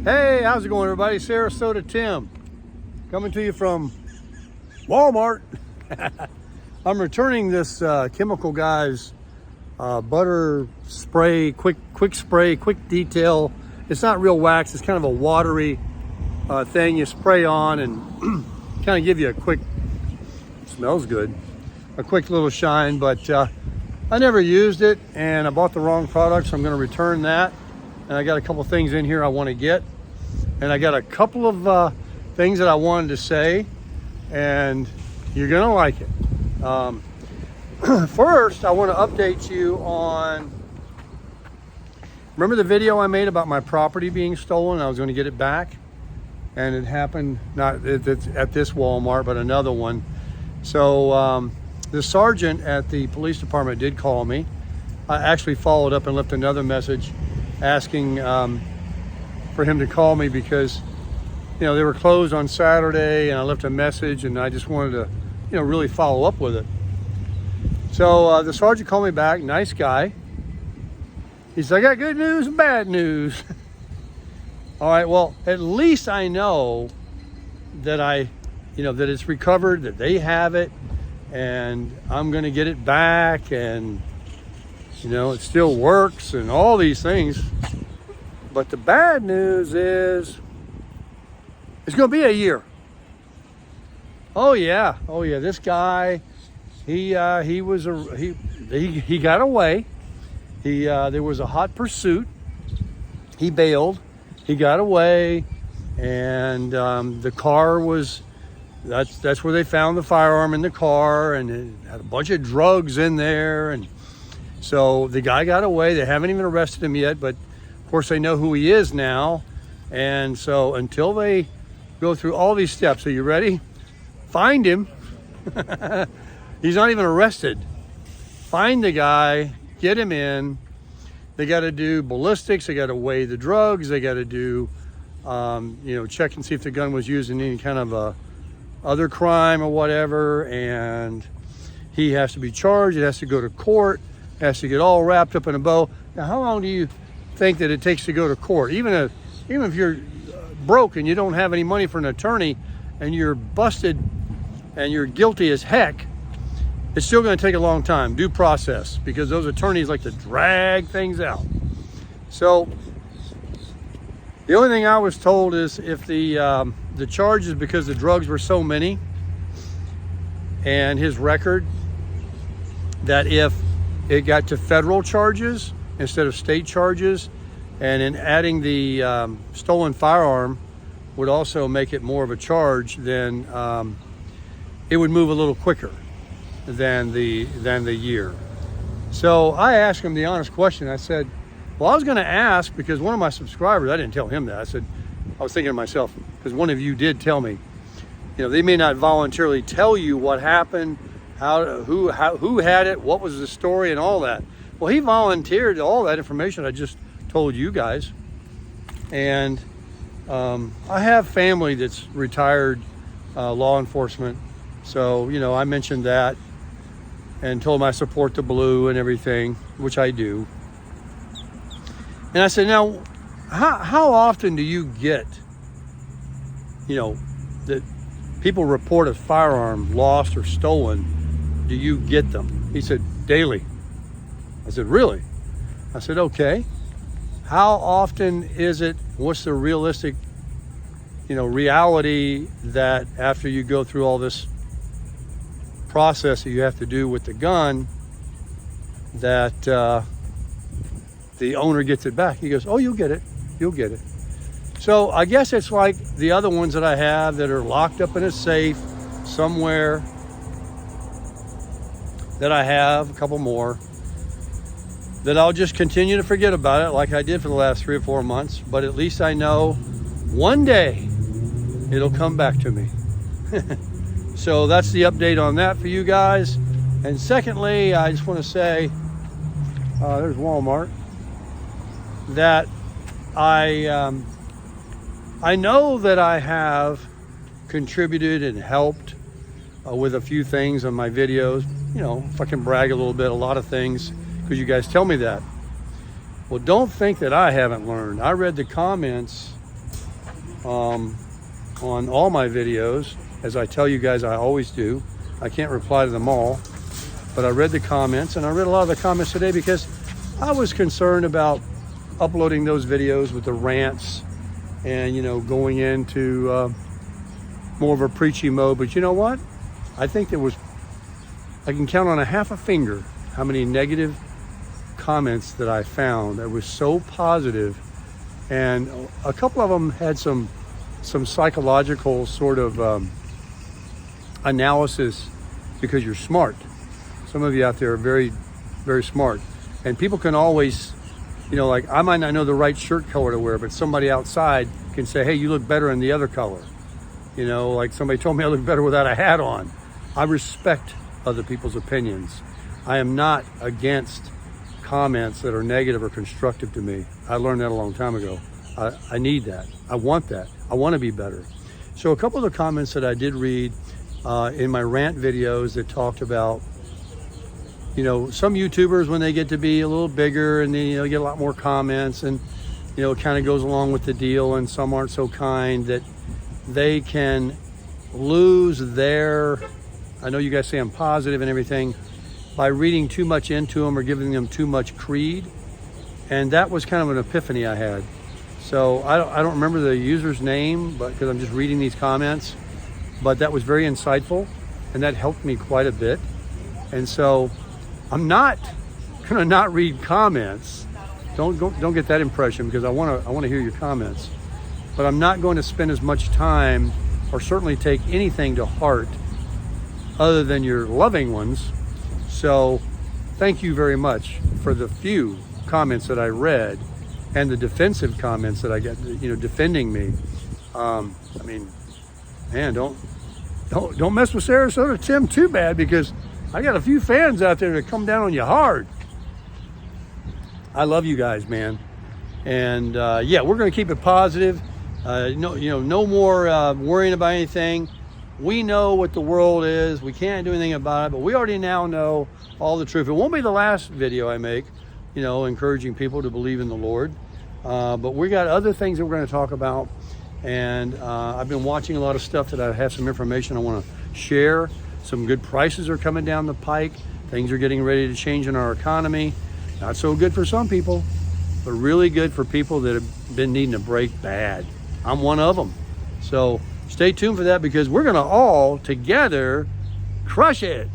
Hey, how's it going, everybody? Sarasota Tim, coming to you from Walmart. I'm returning this Chemical Guys butter spray, quick spray, quick detail. It's not real wax. It's kind of a watery thing you spray on and kind of give you a quick, smells good, a quick little shine. But I never used it, and I bought the wrong product, so I'm going to return that. And I got a couple things in here I want to get. And I got a couple of things that I wanted to say, and you're gonna like it. First, I want to update you on, remember the video I made about my property being stolen? I was going to get it back, and it happened not at this Walmart, but another one. So the sergeant at the police department did call me. I actually followed up and left another message asking for him to call me because, you know, they were closed on Saturday, and I left a message, and I just wanted to, you know, really follow up with it. So the sergeant called me back, nice guy. He said, I got good news and bad news. All right, well, at least I know that that it's recovered, that they have it, and I'm gonna get it back, and, you know, it still works and all these things. But the bad news is it's going to be a year. Oh yeah. This guy, he got away. There was a hot pursuit. He bailed. He got away, and the car was. That's where they found the firearm in the car, and it had a bunch of drugs in there, and so the guy got away. They haven't even arrested him yet, but of course they know who he is now. And so until they go through all these steps, are you ready? Find him. He's not even arrested. Find the guy, get him in. They got to do ballistics. They got to weigh the drugs. They got to do, check and see if the gun was used in any kind of other crime or whatever. And he has to be charged. It has to go to court. It has to get all wrapped up in a bow. Now, how long do you think that it takes to go to court? Even if you're broke and you don't have any money for an attorney, and you're busted and you're guilty as heck, it's still going to take a long time, due process, because those attorneys like to drag things out. So the only thing I was told is if the charges, because the drugs were so many and his record, that if it got to federal charges instead of state charges, and in adding the stolen firearm would also make it more of a charge, then it would move a little quicker than the year. So I asked him the honest question. I said, well, I was going to ask, because one of my subscribers, I didn't tell him that. I was thinking to myself, because one of you did tell me, they may not voluntarily tell you what happened, who had it, what was the story, and all that. Well, he volunteered all that information I just told you guys. And I have family that's retired law enforcement. So, I mentioned that and told them I support the blue and everything, which I do. And I said, now, how often do you get, that people report a firearm lost or stolen? Do you get them? He said, daily. I said, really? I said, okay. How often is it, what's the realistic, reality that after you go through all this process that you have to do with the gun, that the owner gets it back? He goes, oh, you'll get it. So I guess it's like the other ones that I have that are locked up in a safe somewhere, that I have a couple more, that I'll just continue to forget about it like I did for the last 3 or 4 months. But at least I know one day it'll come back to me. So that's the update on that for you guys. And secondly, I just want to say, there's Walmart, that I know that I have contributed and helped with a few things on my videos. If I can brag a little bit, a lot of things, because you guys tell me that. Well, don't think that I haven't learned. I read the comments on all my videos, as I tell you guys I always do. I can't reply to them all, but I read the comments, and I read a lot of the comments today because I was concerned about uploading those videos with the rants and, you know, going into more of a preachy mode. But you know what? I think I can count on a half a finger how many negative comments that I found that was so positive, and a couple of them had some psychological sort of analysis, because you're smart. Some of you out there are very, very smart, and people can always, you know, like I might not know the right shirt color to wear, but somebody outside can say, hey, you look better in the other color. You know, like somebody told me I look better without a hat on. I respect other people's opinions. I am not against comments that are negative or constructive to me. I learned that a long time ago. I need that. I want that. I want to be better. So a couple of the comments that I did read in my rant videos that talked about, you know, some YouTubers, when they get to be a little bigger and they, you know, get a lot more comments, and, you know, it kind of goes along with the deal, and some aren't so kind, that they can lose their, I know you guys say I'm positive and everything, by reading too much into them or giving them too much creed. And that was kind of an epiphany I had. So I don't remember the user's name, but because I'm just reading these comments, but that was very insightful, and that helped me quite a bit. And so I'm not gonna not read comments. Don't get that impression, because I want to hear your comments. But I'm not going to spend as much time, or certainly take anything to heart other than your loving ones. So thank you very much for the few comments that I read, and the defensive comments that I get, you know, defending me. I mean, man, don't mess with Sarasota Tim too bad, because I got a few fans out there that come down on you hard. I love you guys, man. And yeah, we're going to keep it positive. No more worrying about anything. We know what the world is. We can't do anything about it, but we already now know all the truth. It won't be the last video I make, you know, encouraging people to believe in the Lord. But we got other things that we're going to talk about. And I've been watching a lot of stuff that I have some information I want to share. Some good prices are coming down the pike. Things are getting ready to change in our economy. Not so good for some people, but really good for people that have been needing a break bad. I'm one of them. So stay tuned for that, because we're going to all together crush it.